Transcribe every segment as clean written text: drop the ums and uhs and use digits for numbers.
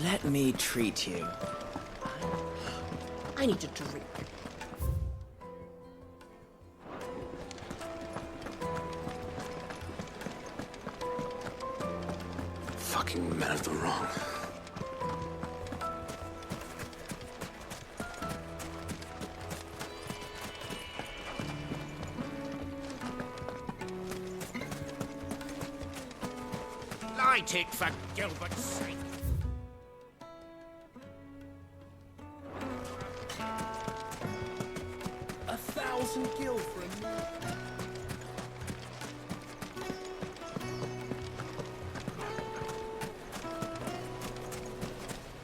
Let me treat you. I need a drink. Fucking men of the wrong. Light it, for Gilbert's sake. $1,000 for a meal.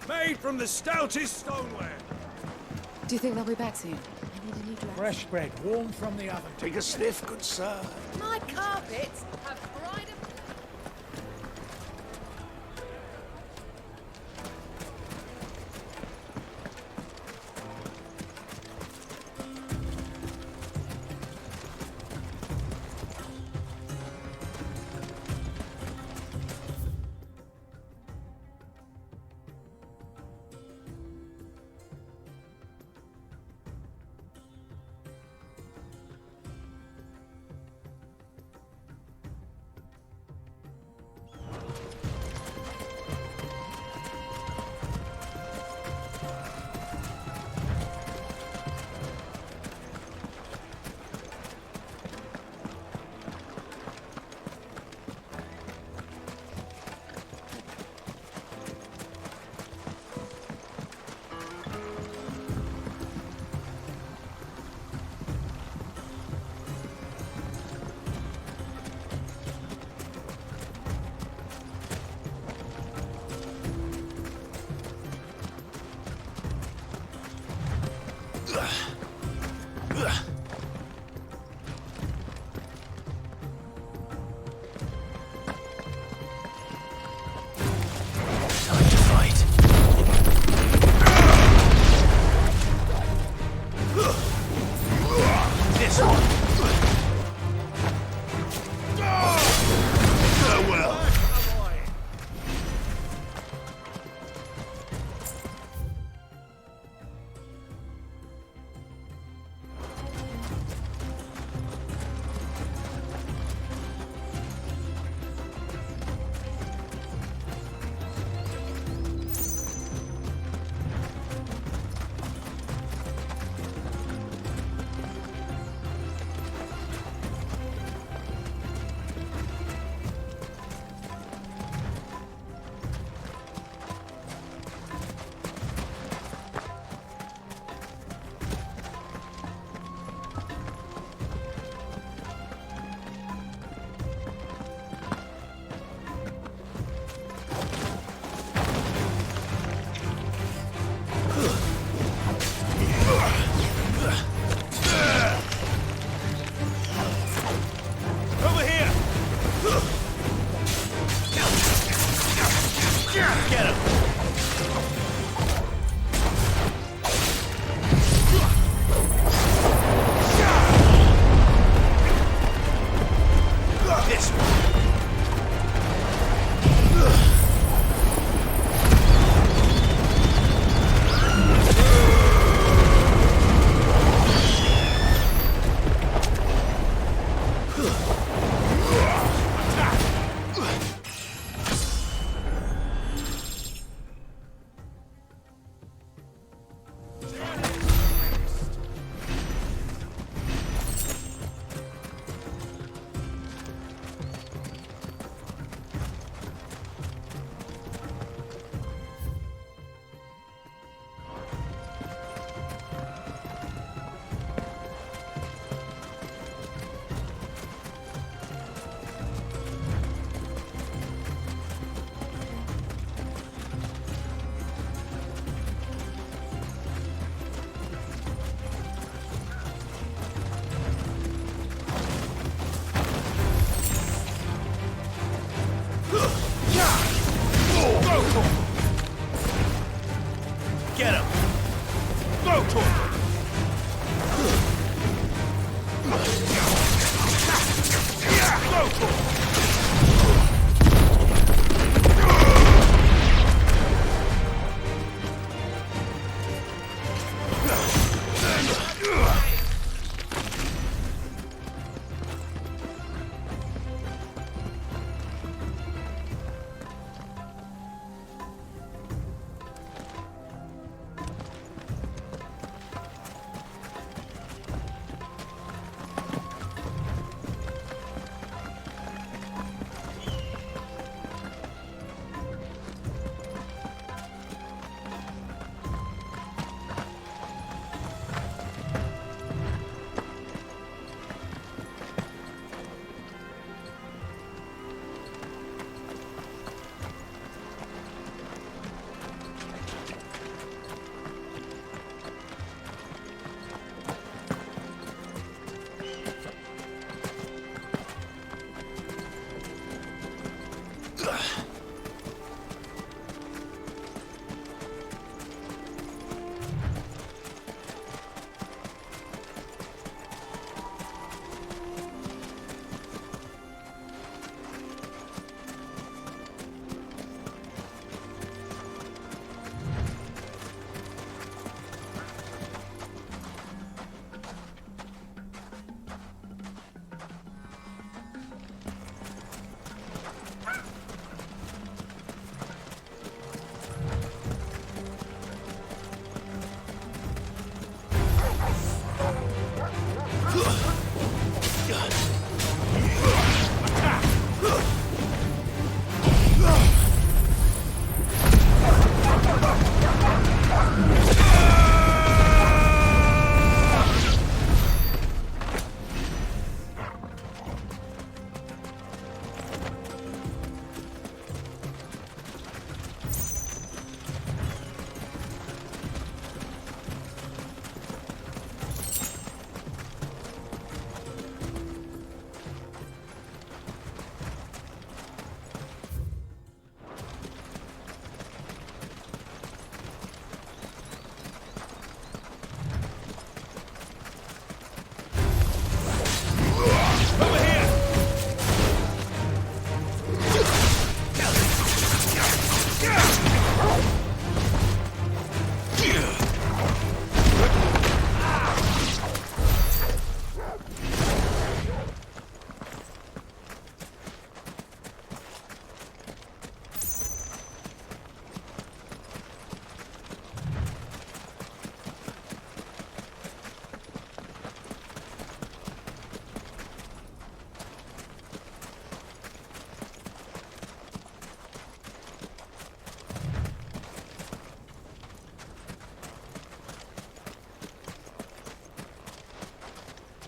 Made from the stoutest stoneware. Do you think they'll be back soon? I need a new dress. Fresh bread, warm from the oven. Take a sniff, good sir. My carpets have brighter...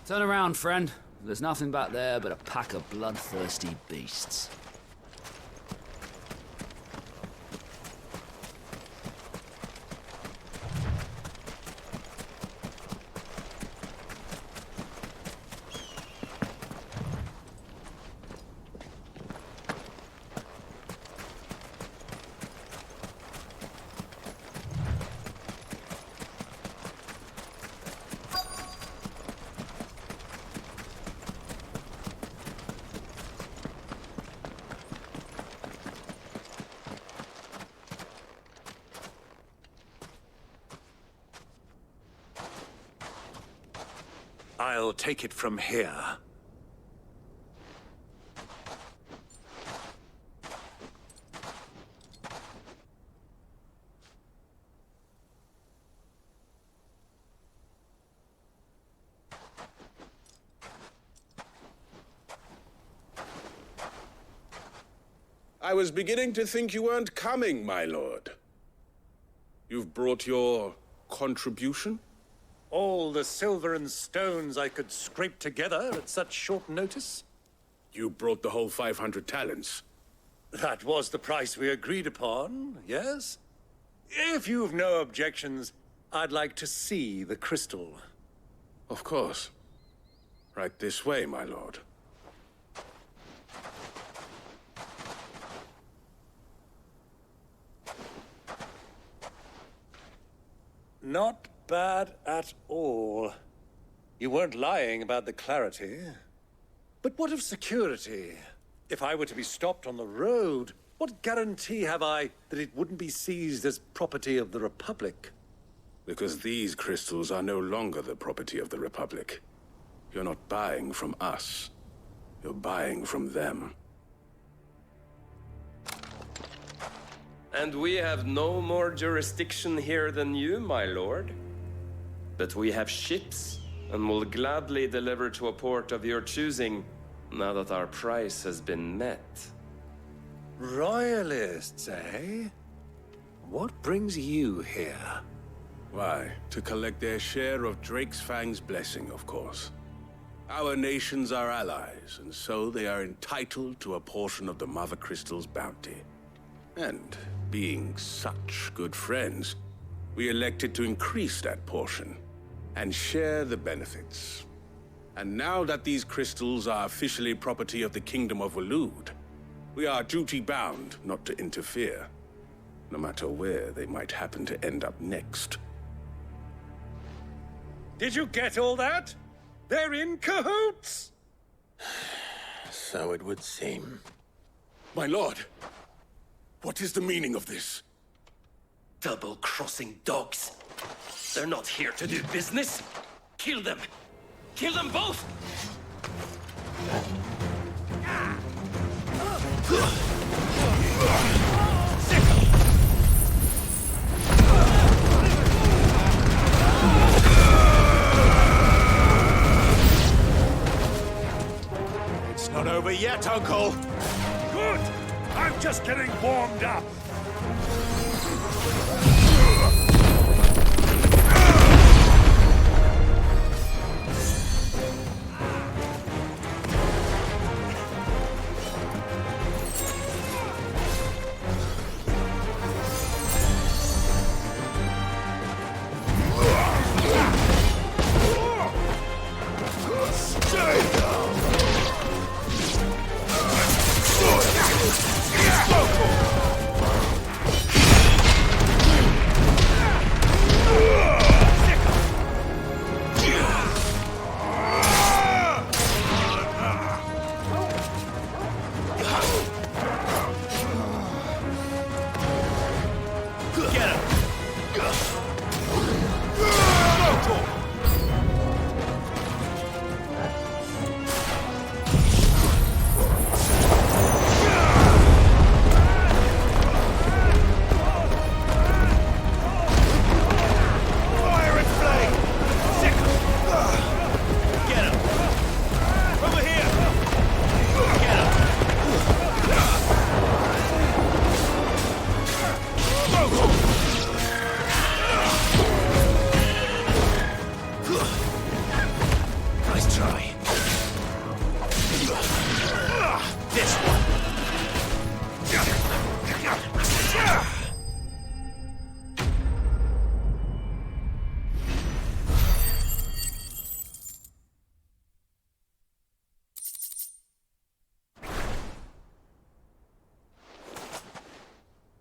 Turn around, friend. There's nothing back there but a pack of bloodthirsty beasts. I'll take it from here. I was beginning to think you weren't coming, my lord. You've brought your contribution? All the silver and stones I could scrape together at such short notice? You brought the whole 500 talents. That was the price we agreed upon, yes? If you've no objections, I'd like to see the crystal. Of course. Right this way, my lord. Not bad at all. You weren't lying about the clarity. But what of security? If I were to be stopped on the road, what guarantee have I that it wouldn't be seized as property of the Republic? Because these crystals are no longer the property of the Republic. You're not buying from us. You're buying from them. And we have no more jurisdiction here than you, my lord. But we have ships, and will gladly deliver to a port of your choosing, now that our price has been met. Royalists, eh? What brings you here? Why, to collect their share of Drake's Fang's blessing, of course. Our nations are allies, and so they are entitled to a portion of the Mother Crystal's bounty. And, being such good friends, we elected to increase that portion and share the benefits. And now that these crystals are officially property of the Kingdom of Waloed, we are duty-bound not to interfere, no matter where they might happen to end up next. Did you get all that? They're in cahoots! So it would seem. My lord, what is the meaning of this? Double-crossing dogs. They're not here to do business. Kill them. Kill them both! It's not over yet, Uncle! Good! I'm just getting warmed up!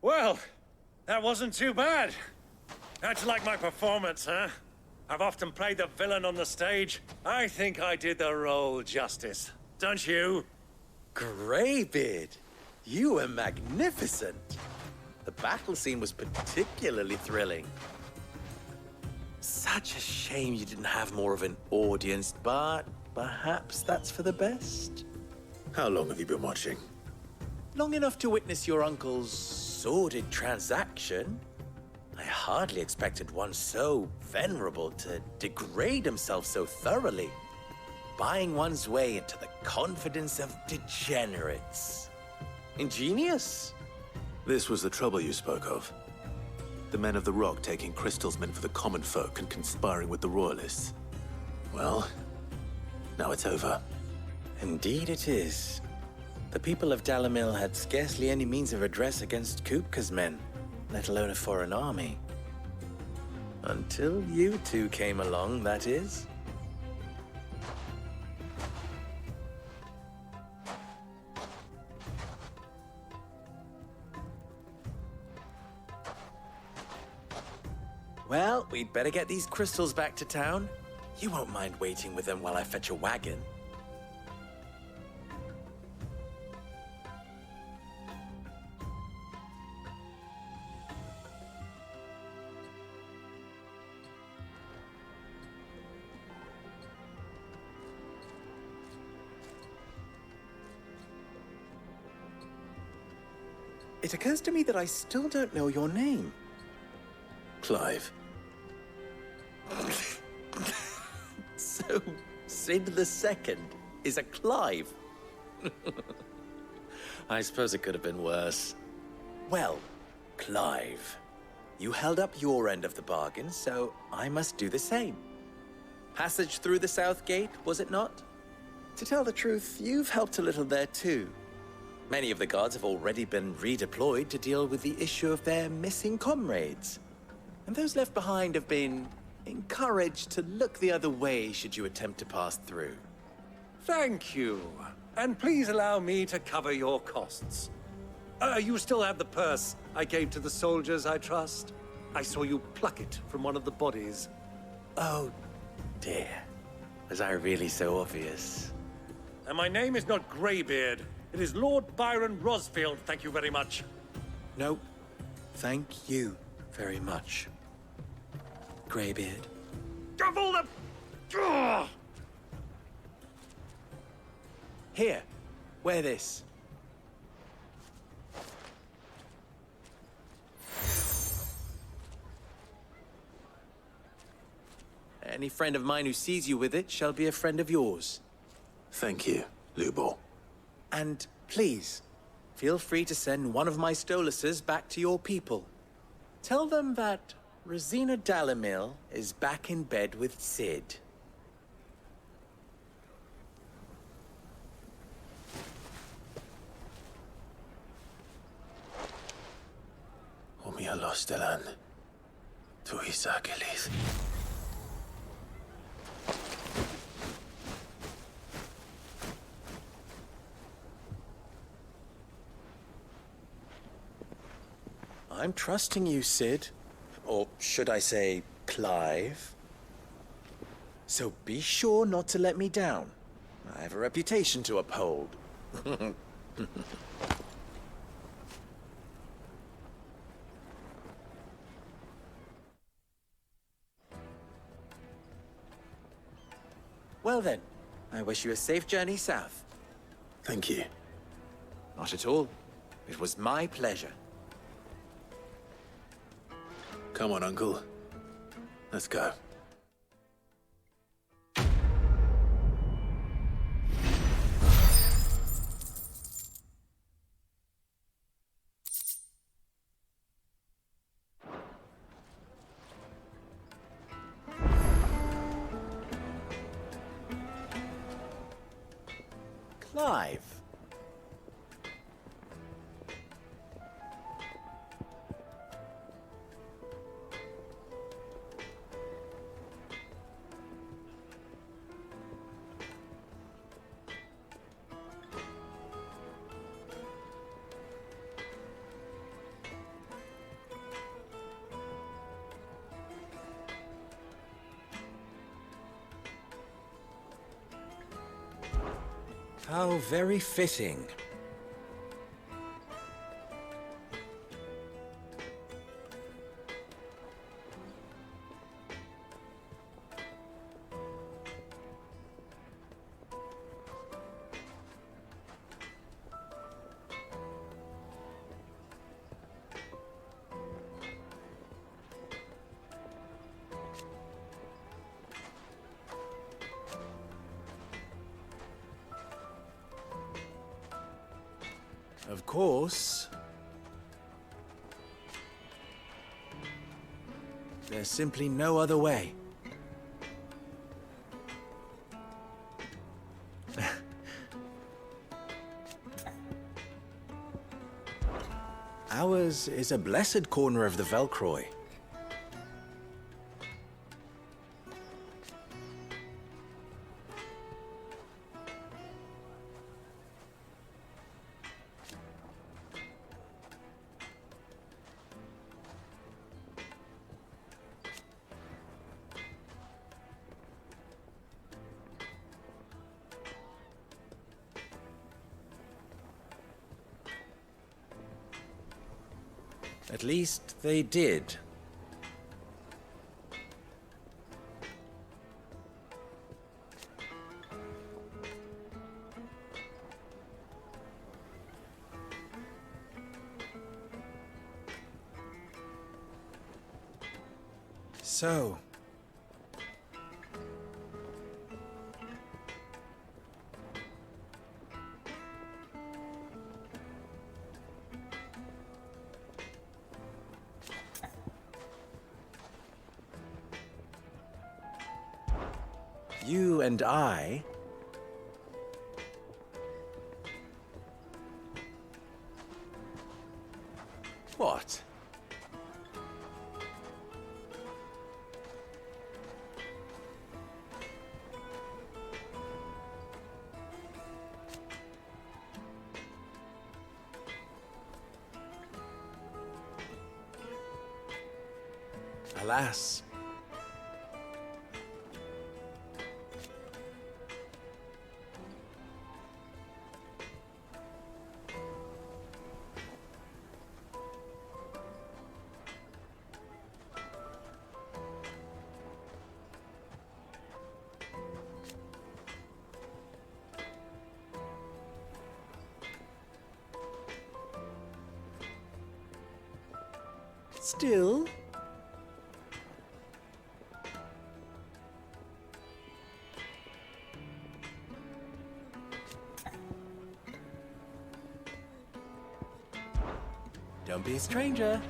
Well, that wasn't too bad. How'd you like my performance, huh? I've often played the villain on the stage. I think I did the role justice. Don't you? Greybeard, you were magnificent. The battle scene was particularly thrilling. Such a shame you didn't have more of an audience, but perhaps that's for the best. How long have you been watching? Long enough to witness your uncle's sordid transaction. I hardly expected one so venerable to degrade himself so thoroughly, buying one's way into the confidence of degenerates. Ingenious. This was the trouble you spoke of. The men of the Rock taking crystals meant for the common folk and conspiring with the royalists. Well, now it's over. Indeed it is. The people of Dalamil had scarcely any means of redress against Kupka's men, let alone a foreign army. Until you two came along, that is. Well, we'd better get these crystals back to town. You won't mind waiting with them while I fetch a wagon. It occurs to me that I still don't know your name. Clive. So, Sid the Second is a Clive. I suppose it could have been worse. Well, Clive, you held up your end of the bargain, so I must do the same. Passage through the South Gate, was it not? To tell the truth, you've helped a little there too. Many of the guards have already been redeployed to deal with the issue of their missing comrades. And those left behind have been encouraged to look the other way should you attempt to pass through. Thank you. And please allow me to cover your costs. You still have the purse I gave to the soldiers, I trust? I saw you pluck it from one of the bodies. Oh, dear. Was I really so obvious? And my name is not Greybeard. It is Lord Byron Rosfield, thank you very much. No, thank you very much, Greybeard. Of all the... Ugh! Here, wear this. Any friend of mine who sees you with it shall be a friend of yours. Thank you, Lubor. And please, feel free to send one of my Stoluses back to your people. Tell them that Rosina Dalamil is back in bed with Sid. Omia Lostelan. Tuisa Gelis. I'm trusting you, Sid. Or should I say, Clive? So be sure not to let me down. I have a reputation to uphold. Well then, I wish you a safe journey south. Thank you. Not at all. It was my pleasure. Come on, Uncle. Let's go. Clive. How very fitting. Of course. There's simply no other way. Ours is a blessed corner of the Velcroy. At least they did. So, you and I What? Alas. Still, don't be a stranger.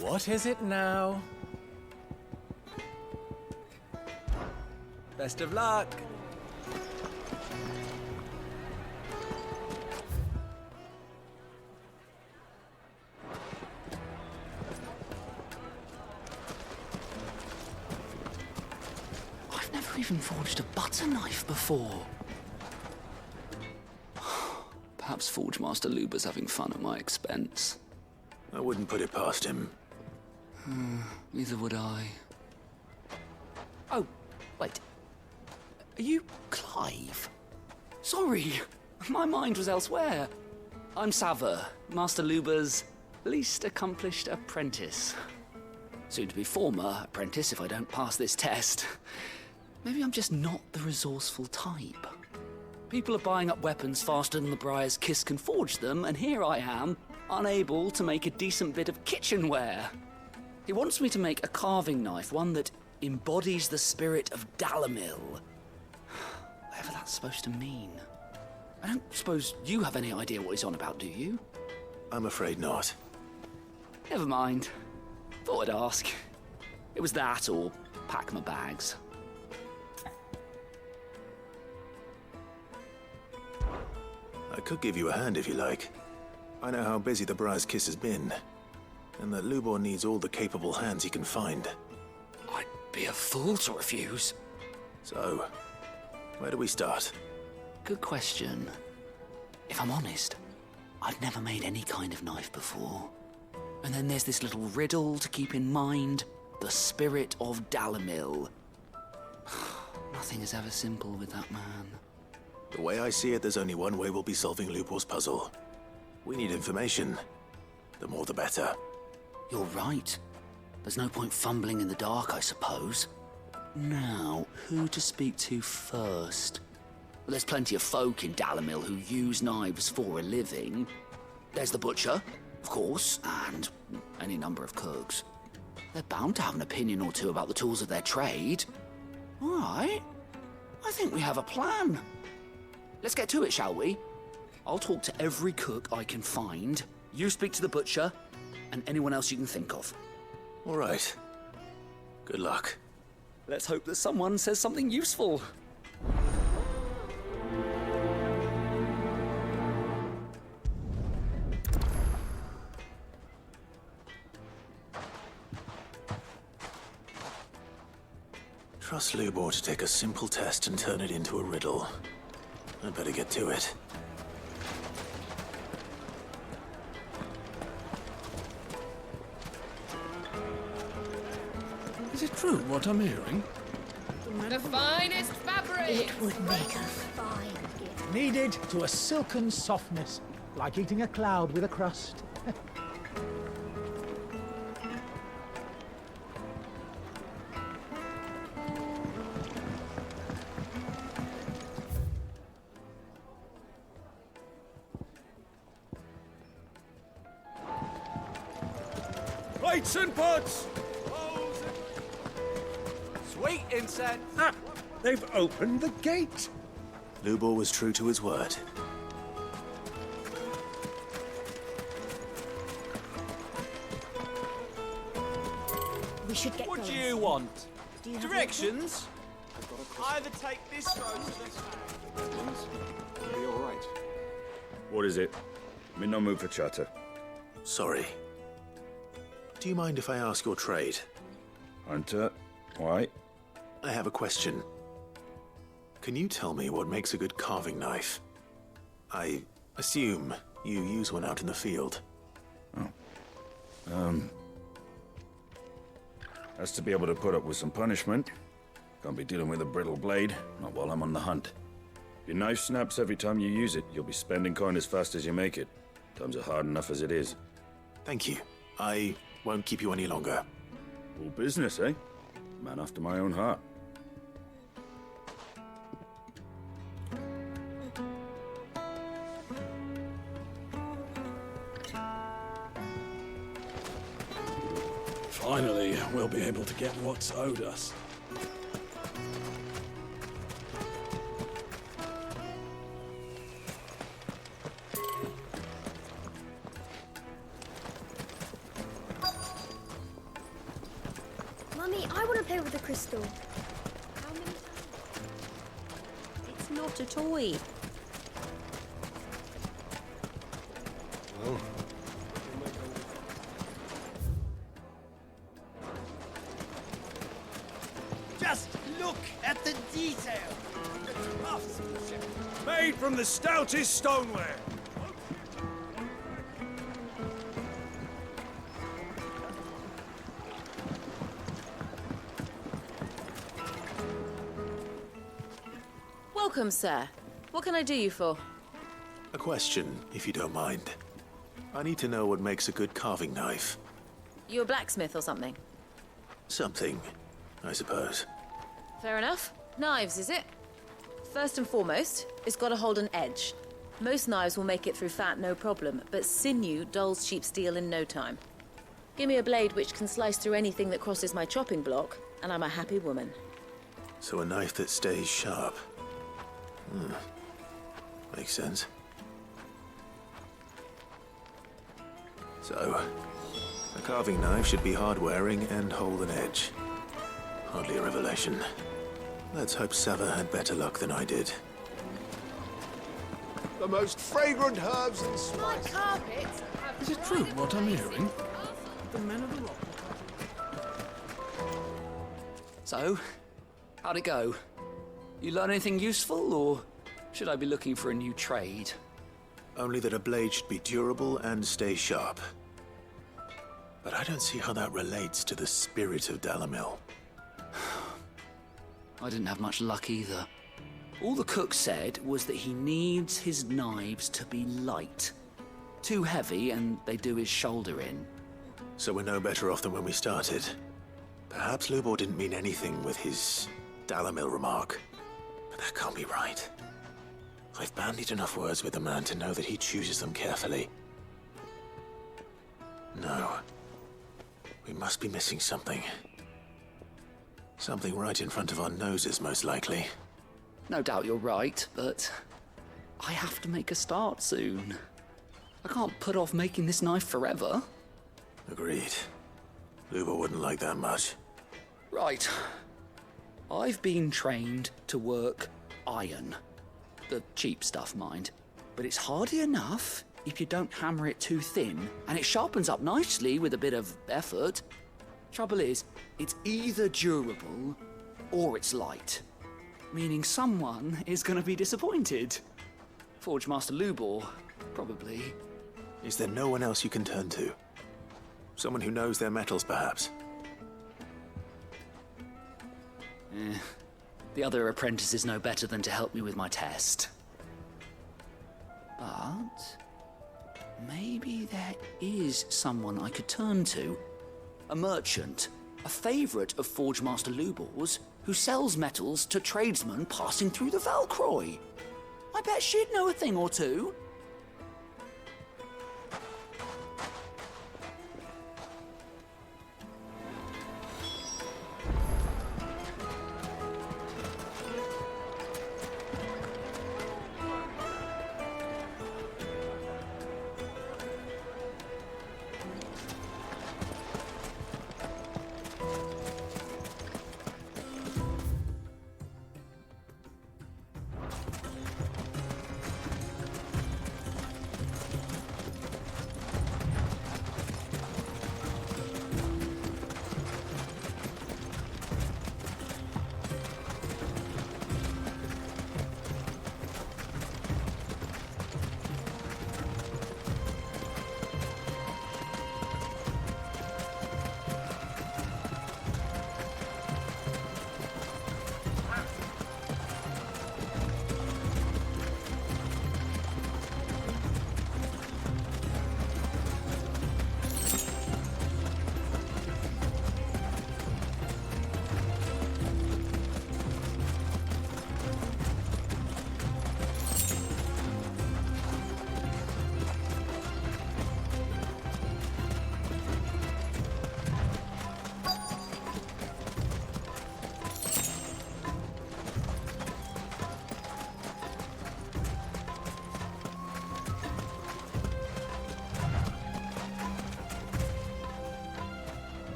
What is it now? Best of luck. I've never even forged a butter knife before. Perhaps Forge Master Luber's having fun at my expense. I wouldn't put it past him. Neither would I. Oh, wait. Are you Clive? Sorry, my mind was elsewhere. I'm Sava, Master Luber's least accomplished apprentice. Soon to be former apprentice if I don't pass this test. Maybe I'm just not the resourceful type. People are buying up weapons faster than the Briar's Kiss can forge them, and here I am, unable to make a decent bit of kitchenware. He wants me to make a carving knife, one that embodies the spirit of Dalamil. Whatever that's supposed to mean. I don't suppose you have any idea what he's on about, do you? I'm afraid not. Never mind. Thought I'd ask. It was that or pack my bags. I could give you a hand if you like. I know how busy the Briar's Kiss has been, and that Lubor needs all the capable hands he can find. I'd be a fool to refuse. So, where do we start? Good question. If I'm honest, I've never made any kind of knife before. And then there's this little riddle to keep in mind. The spirit of Dalamil. Nothing is ever simple with that man. The way I see it, there's only one way we'll be solving Lubor's puzzle. We need information. The more the better. You're right. There's no point fumbling in the dark, I suppose. Now, who to speak to first? Well, there's plenty of folk in Dalamil who use knives for a living. There's the butcher, of course, and any number of cooks. They're bound to have an opinion or two about the tools of their trade. All right. I think we have a plan. Let's get to it, shall we? I'll talk to every cook I can find. You speak to the butcher, and anyone else you can think of. All right. Good luck. Let's hope that someone says something useful. Trust Lubor to take a simple test and turn it into a riddle. I'd better get to it. Is it true what I'm hearing? The finest fabric! It would make a fine gift. Kneaded to a silken softness, like eating a cloud with a crust. Plates and pots! Sweet incense! Ah! They've opened the gate! Lubor was true to his word. We should get What do going. you want? Do you have Directions? Either take this road to this. Be all right. What is it? I'm in no mood for chatter. Sorry. Do you mind if I ask your trade? Hunter, why? I have a question. Can you tell me what makes a good carving knife? I assume you use one out in the field. Has to be able to put up with some punishment. Can't be dealing with a brittle blade, not while I'm on the hunt. If your knife snaps every time you use it, you'll be spending coin as fast as you make it. Times are hard enough as it is. Thank you. I won't keep you any longer. All business, eh? Man after my own heart. Finally, we'll be able to get what's owed us. Mummy, I want to play with the crystal. How many times? It's not a toy. Oh. Just look at the detail. The craftsmanship. Made from the stoutest stoneware. Welcome, sir. What can I do you for? A question, if you don't mind. I need to know what makes a good carving knife. You a blacksmith or something? Something, I suppose. Fair enough. Knives, is it? First and foremost, it's got to hold an edge. Most knives will make it through fat, no problem, but sinew dulls cheap steel in no time. Give me a blade which can slice through anything that crosses my chopping block, and I'm a happy woman. So a knife that stays sharp. Makes sense. So, a carving knife should be hard-wearing and hold an edge. Hardly a revelation. Let's hope Sava had better luck than I did. The most fragrant herbs and My spices. carpets have Is it true what I'm hearing? The men of the rock. So, how'd it go? You learn anything useful, or should I be looking for a new trade? Only that a blade should be durable and stay sharp. But I don't see how that relates to the spirit of Dalamil. I didn't have much luck either. All the cook said was that he needs his knives to be light. Too heavy and they do his shoulder in. So we're no better off than when we started. Perhaps Lubor didn't mean anything with his Dalamil remark. But that can't be right. I've bandied enough words with the man to know that he chooses them carefully. No. We must be missing something. Something right in front of our noses, most likely. No doubt you're right, but I have to make a start soon. I can't put off making this knife forever. Agreed. Lubor wouldn't like that much. Right. I've been trained to work iron. The cheap stuff, mind. But it's hardy enough if you don't hammer it too thin, and it sharpens up nicely with a bit of effort. Trouble is, it's either durable or it's light. Meaning someone is going to be disappointed. Forge Master Lubor, probably. Is there no one else you can turn to? Someone who knows their metals, perhaps? The other apprentices know better than to help me with my test. But maybe there is someone I could turn to. A merchant, a favourite of Forge Master Lubor's, who sells metals to tradesmen passing through the Valcroy. I bet she'd know a thing or two.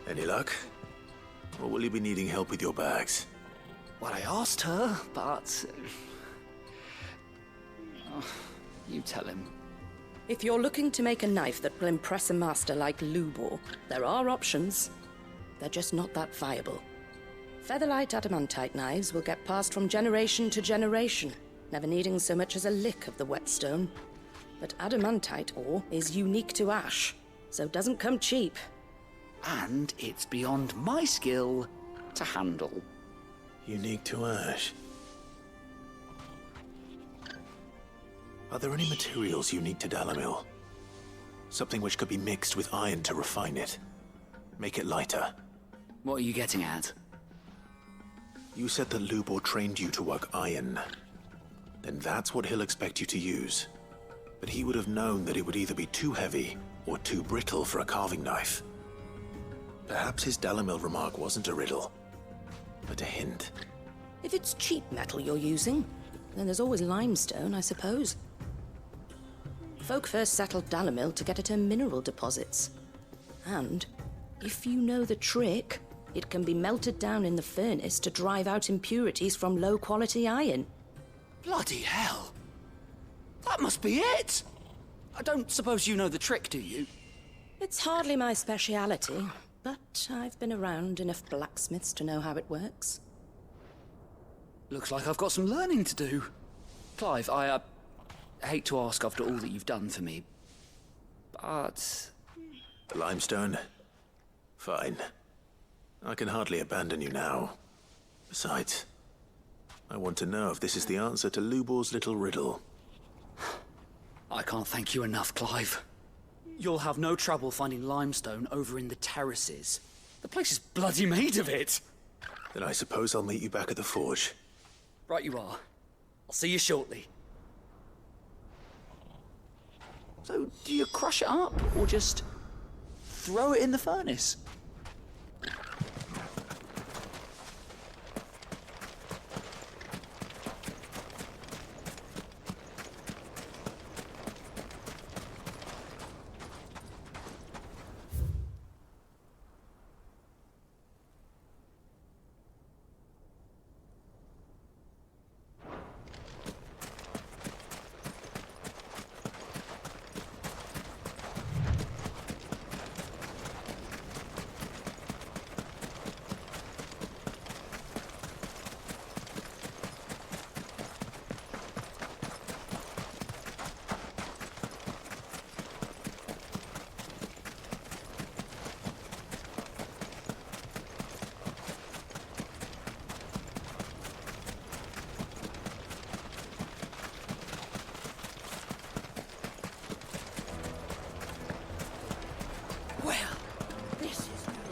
Any luck? Or will you be needing help with your bags? Well, I asked her, but... you tell him. If you're looking to make a knife that will impress a master like Lubor, there are options. They're just not that viable. Featherlight adamantite knives will get passed from generation to generation, never needing so much as a lick of the whetstone. But adamantite ore is unique to ash, so it doesn't come cheap. And it's beyond my skill to handle. Unique to ash. Are there any materials unique to Dalamil? Something which could be mixed with iron to refine it. Make it lighter. What are you getting at? You said that Lubor trained you to work iron. Then that's what he'll expect you to use. But he would have known that it would either be too heavy or too brittle for a carving knife. Perhaps his Dalamil remark wasn't a riddle, but a hint. If it's cheap metal you're using, then there's always limestone, I suppose. Folk first settled Dalamil to get at her mineral deposits. And, if you know the trick, it can be melted down in the furnace to drive out impurities from low-quality iron. Bloody hell! That must be it! I don't suppose you know the trick, do you? It's hardly my speciality, but I've been around enough blacksmiths to know how it works. Looks like I've got some learning to do. Clive, I hate to ask after all that you've done for me, But... The limestone? Fine. I can hardly abandon you now. Besides, I want to know if this is the answer to Lubor's little riddle. I can't thank you enough, Clive. You'll have no trouble finding limestone over in the terraces. The place is bloody made of it. Then I suppose I'll meet you back at the forge. Right you are. I'll see you shortly. So, do you crush it up, or just throw it in the furnace?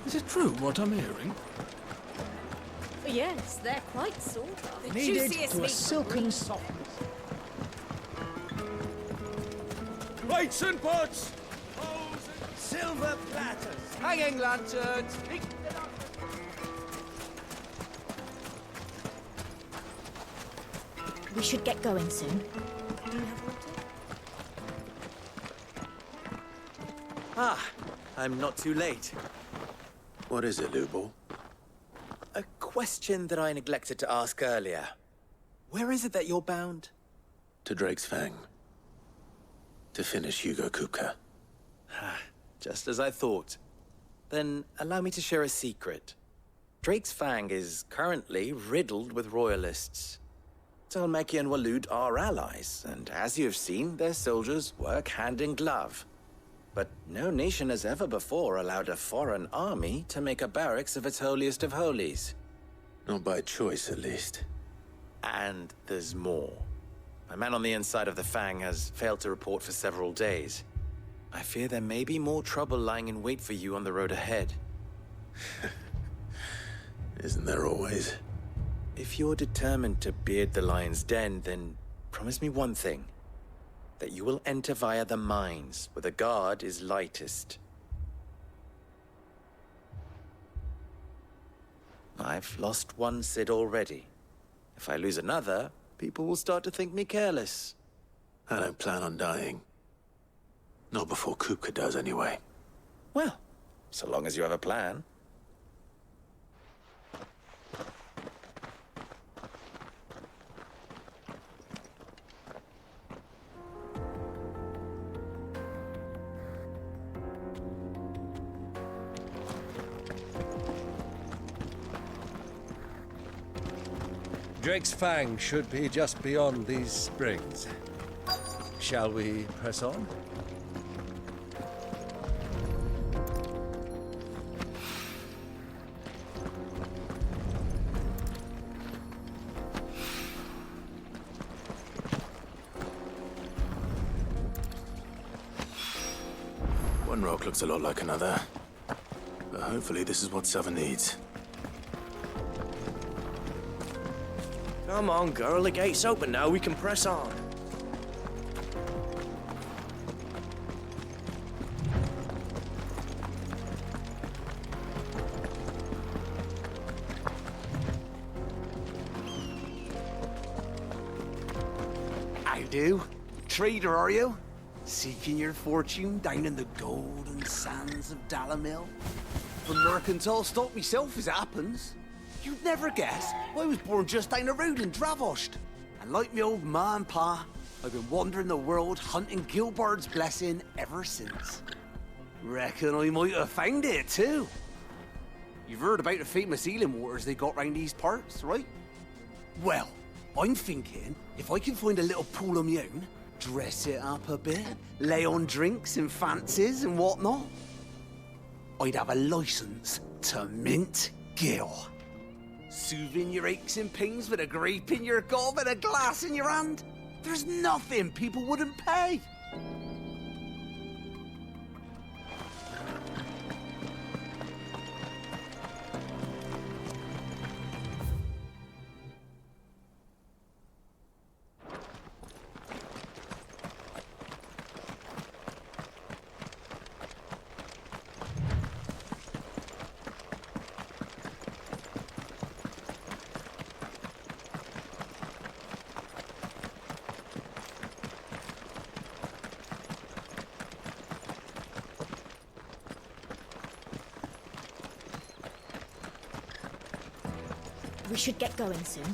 Is it true what I'm hearing? Yes, they're quite sort of. The Kneaded juiciest to a meat silken softness. Plates and pots! Bowls and silver platters! Hanging lanterns! We should get going soon. Do you have water? Ah, I'm not too late. What is it, Lubor? A question that I neglected to ask earlier. Where is it that you're bound? To Drake's Fang. To finish Hugo Kupka. Just as I thought. Then allow me to share a secret. Drake's Fang is currently riddled with royalists. Talmeki and Walud are allies, and as you have seen, their soldiers work hand in glove. But no nation has ever before allowed a foreign army to make a barracks of its holiest of holies. Not by choice, at least. And there's more. My man on the inside of the Fang has failed to report for several days. I fear there may be more trouble lying in wait for you on the road ahead. Isn't there always? If you're determined to beard the lion's den, then promise me one thing. That you will enter via the mines, where the guard is lightest. I've lost one Cid already. If I lose another, people will start to think me careless. I don't plan on dying. Not before Kupka does, anyway. Well, so long as you have a plan. Drake's Fang should be just beyond these springs. Shall we press on? One rock looks a lot like another. But hopefully this is what Sava needs. Come on, girl, the gate's open now, we can press on. I do. Trader, are you? Seeking your fortune down in the golden sands of Dalamil? From mercantile stock myself, as it happens. You'd never guess. I was born just down the road in Dravost. And like me old ma and pa, I've been wandering the world hunting Gilbard's blessing ever since. Reckon I might have found it too. You've heard about the famous healing waters they got round these parts, right? Well, I'm thinking if I can find a little pool of my own, Dress it up a bit, lay on drinks and fancies and whatnot. I'd have a license to mint gill. Soothing your aches and pains with a grape in your gob and a glass in your hand. There's nothing people wouldn't pay. We should get going soon.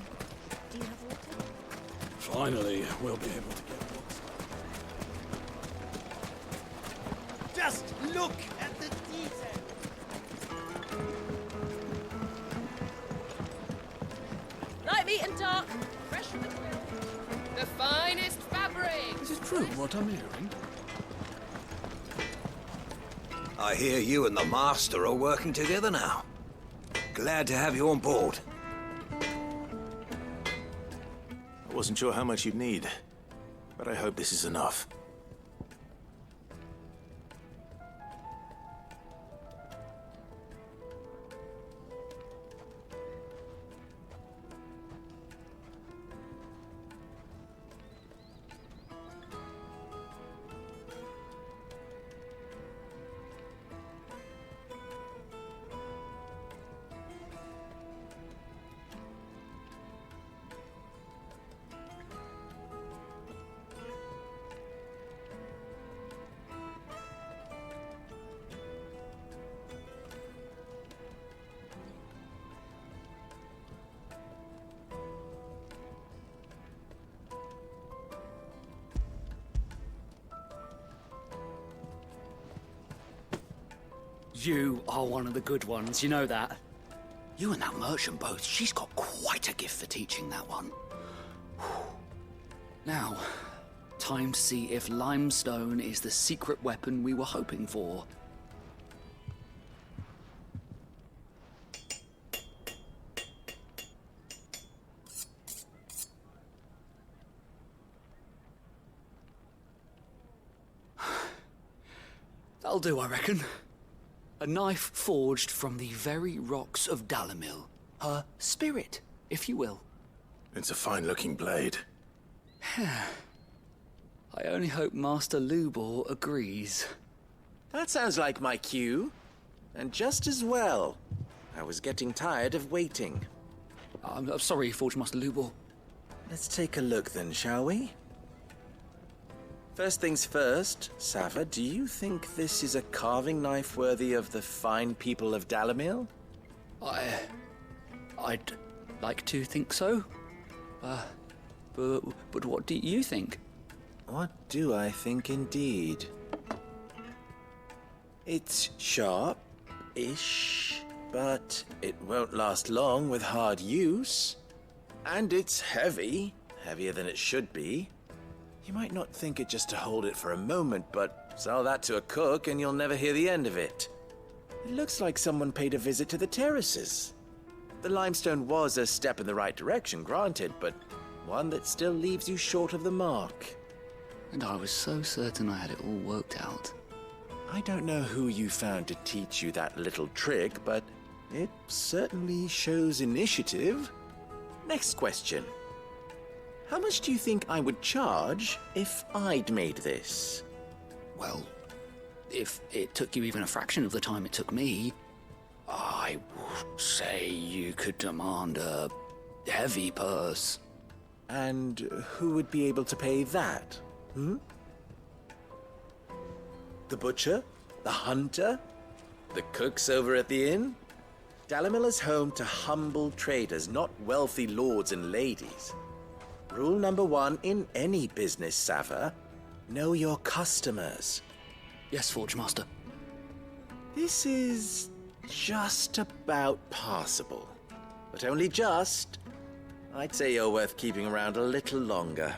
Do you have water? Finally, we'll be able to get water. Just look at the detail. Light meat and dark. Fresh from the grill. The finest fabric. Is it true what I'm hearing? I hear you and the Master are working together now. Glad to have you on board. I wasn't sure how much you'd need, but I hope this is enough. You are one of the good ones, you know that. You and that merchant both, she's got quite a gift for teaching that one. Now, time to see if limestone is the secret weapon we were hoping for. That'll do, I reckon. A knife forged from the very rocks of Dalamil. Her spirit, if you will. It's a fine-looking blade. I only hope Master Lubor agrees. That sounds like my cue. And just as well. I was getting tired of waiting. I'm sorry, Forge Master Lubor. Let's take a look then, shall we? First things first, Sava, do you think this is a carving knife worthy of the fine people of Dalamil? I'd like to think so. But what do you think? What do I think indeed? It's sharp-ish, but it won't last long with hard use. And it's heavy, heavier than it should be. You might not think it just to hold it for a moment, but sell that to a cook and you'll never hear the end of it. It looks like someone paid a visit to the terraces. The limestone was a step in the right direction, granted, but one that still leaves you short of the mark. And I was so certain I had it all worked out. I don't know who you found to teach you that little trick, but it certainly shows initiative. Next question. How much do you think I would charge if I'd made this? Well, if it took you even a fraction of the time it took me, I would say you could demand a heavy purse. And who would be able to pay that? The butcher? The hunter? The cooks over at the inn? Dalamil is home to humble traders, not wealthy lords and ladies. Rule number 1 in any business, Sava. Know your customers. Yes, Forge Master. This is just about passable. But only just. I'd say you're worth keeping around a little longer.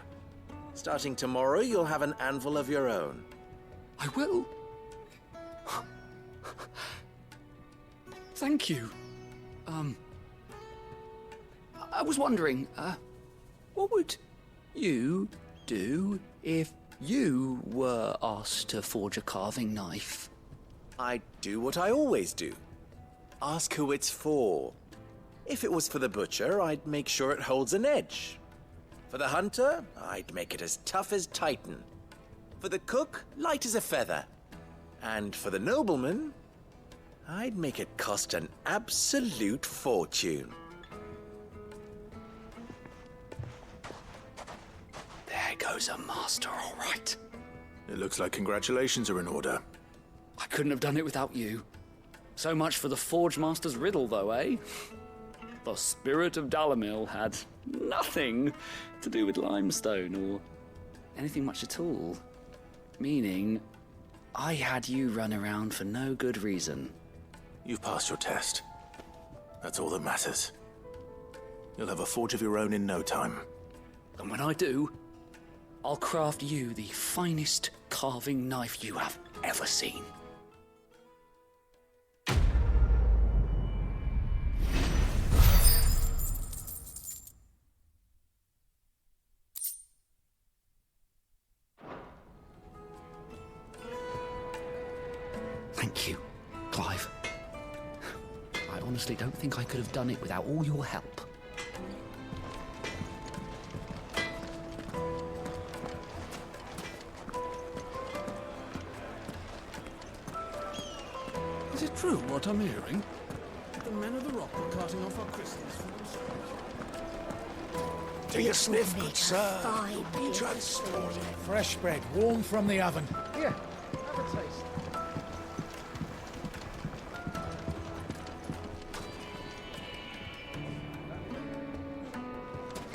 Starting tomorrow, you'll have an anvil of your own. I will. Thank you. I was wondering, what would you do if you were asked to forge a carving knife? I'd do what I always do. Ask who it's for. If it was for the butcher, I'd make sure it holds an edge. For the hunter, I'd make it as tough as Titan. For the cook, light as a feather. And for the nobleman, I'd make it cost an absolute fortune. There goes a master, all right. It looks like congratulations are in order. I couldn't have done it without you. So much for the Forge Master's riddle, though, eh? The spirit of Dalamil had nothing to do with limestone or anything much at all. Meaning, I had you run around for no good reason. You've passed your test. That's all that matters. You'll have a forge of your own in no time. And when I do, I'll craft you the finest carving knife you have ever seen. Thank you, Clive. I honestly don't think I could have done it without all your help. Is it true what I'm hearing? The men of the rock are carting off our crystals for themselves. Do you sniff, good sir? Be transported. Fresh bread, warm from the oven. Here, have a taste.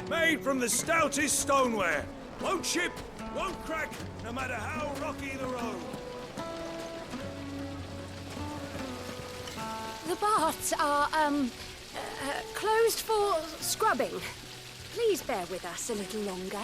Made from the stoutest stoneware. Won't chip, won't crack, no matter how rocky the road. The baths are, closed for scrubbing. Please bear with us a little longer.